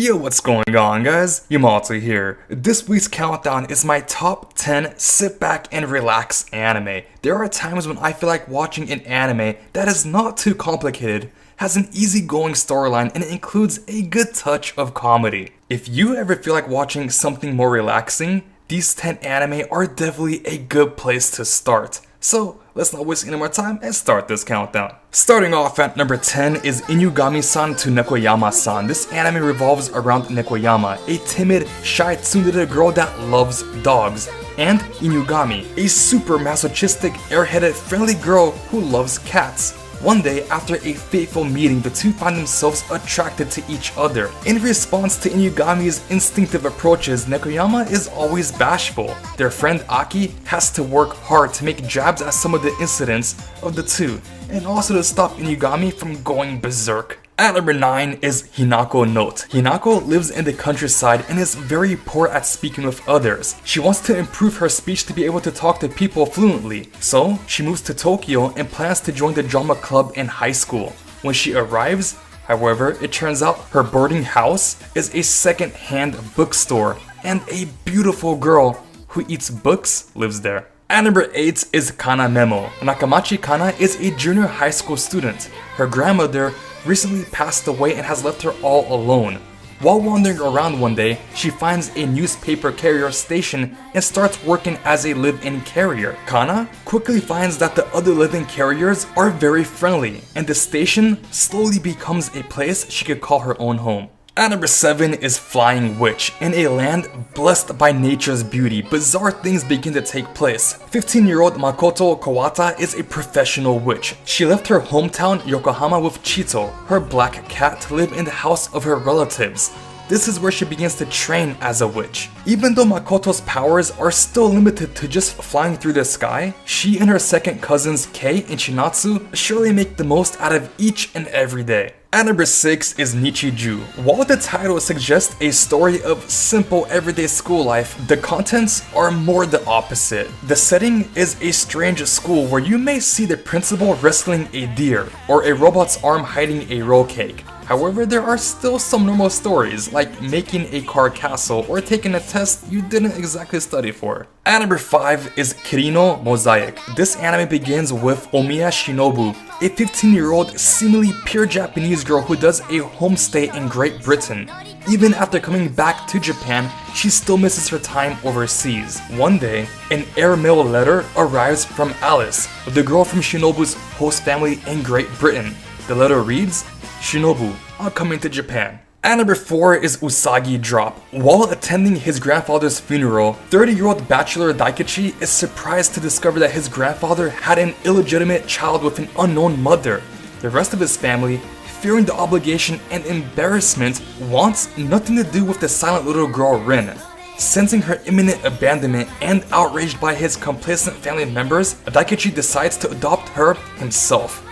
Yo, what's going on, guys? Yamato here. This week's countdown is my top 10 sit back and relax anime. There are times when I feel like watching an anime that is not too complicated, has an easygoing storyline, and it includes a good touch of comedy. If you ever feel like watching something more relaxing, these 10 anime are definitely a good place to start. So, let's not waste any more time and start this countdown. Starting off at number 10 is Inugami-san to Nekoyama-san. This anime revolves around Nekoyama, a timid, shy tsundere girl that loves dogs, and Inugami, a super masochistic, airheaded, friendly girl who loves cats. One day, after a fateful meeting, the two find themselves attracted to each other. In response to Inugami's instinctive approaches, Nekoyama is always bashful. Their friend Aki has to work hard to make jabs at some of the incidents of the two, and also to stop Inugami from going berserk. At number 9 is Hinako Note. Hinako lives in the countryside and is very poor at speaking with others. She wants to improve her speech to be able to talk to people fluently. So, she moves to Tokyo and plans to join the drama club in high school. When she arrives, however, it turns out her boarding house is a second-hand bookstore, and a beautiful girl who eats books lives there. At number 8 is Kana Memo. Nakamachi Kana is a junior high school student. Her grandmother recently passed away and has left her all alone. While wandering around one day, she finds a newspaper carrier station and starts working as a live-in carrier. Kana quickly finds that the other live-in carriers are very friendly, and the station slowly becomes a place she could call her own home. At number 7 is Flying Witch. In a land blessed by nature's beauty, bizarre things begin to take place. 15-year-old Makoto Kawata is a professional witch. She left her hometown Yokohama with Chito, her black cat, to live in the house of her relatives. This is where she begins to train as a witch. Even though Makoto's powers are still limited to just flying through the sky, she and her second cousins Kei and Shinatsu surely make the most out of each and every day. At number 6 is Nichiju. While the title suggests a story of simple everyday school life, the contents are more the opposite. The setting is a strange school where you may see the principal wrestling a deer, or a robot's arm hiding a roll cake. However, there are still some normal stories, like making a car castle or taking a test you didn't exactly study for. At number 5 is Kirino Mosaic. This anime begins with Omiya Shinobu, a 15-year-old seemingly pure Japanese girl who does a homestay in Great Britain. Even after coming back to Japan, she still misses her time overseas. One day, an airmail letter arrives from Alice, the girl from Shinobu's host family in Great Britain. The letter reads, "Shinobu, I'm coming to Japan." At number 4 is Usagi Drop. While attending his grandfather's funeral, 30-year-old bachelor Daikichi is surprised to discover that his grandfather had an illegitimate child with an unknown mother. The rest of his family, fearing the obligation and embarrassment, wants nothing to do with the silent little girl Rin. Sensing her imminent abandonment and outraged by his complacent family members, Daikichi decides to adopt her himself.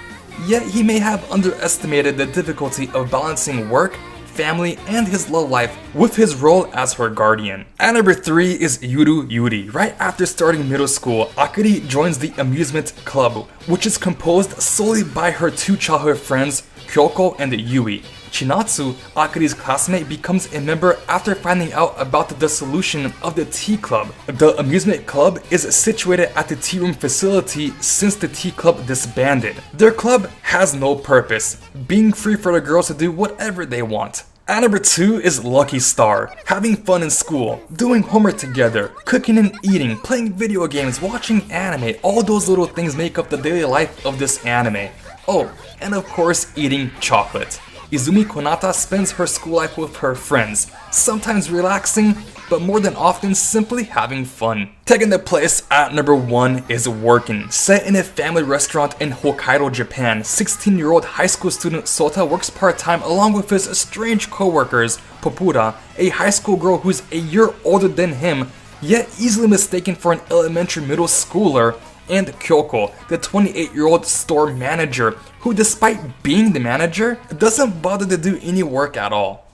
Yet he may have underestimated the difficulty of balancing work, family, and his love life with his role as her guardian. At number 3 is Yuru Yuri. Right after starting middle school, Akari joins the amusement club, which is composed solely by her two childhood friends, Kyoko and Yui. Chinatsu, Akari's classmate, becomes a member after finding out about the dissolution of the tea club. The amusement club is situated at the tea room facility since the tea club disbanded. Their club has no purpose, being free for the girls to do whatever they want. At number 2 is Lucky Star. Having fun in school, doing homework together, cooking and eating, playing video games, watching anime, all those little things make up the daily life of this anime. Oh, and of course eating chocolate. Izumi Konata spends her school life with her friends, sometimes relaxing, but more than often simply having fun. Taking the place at number 1 is Workin'. Set in a family restaurant in Hokkaido, Japan, 16-year-old high school student Sota works part-time along with his strange co-workers, Popura, a high school girl who's a year older than him, yet easily mistaken for an elementary middle schooler, and Kyoko, the 28-year-old store manager, who despite being the manager, doesn't bother to do any work at all.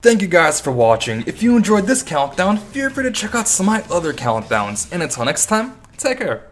Thank you guys for watching. If you enjoyed this countdown, feel free to check out some of my other countdowns. And until next time, take care.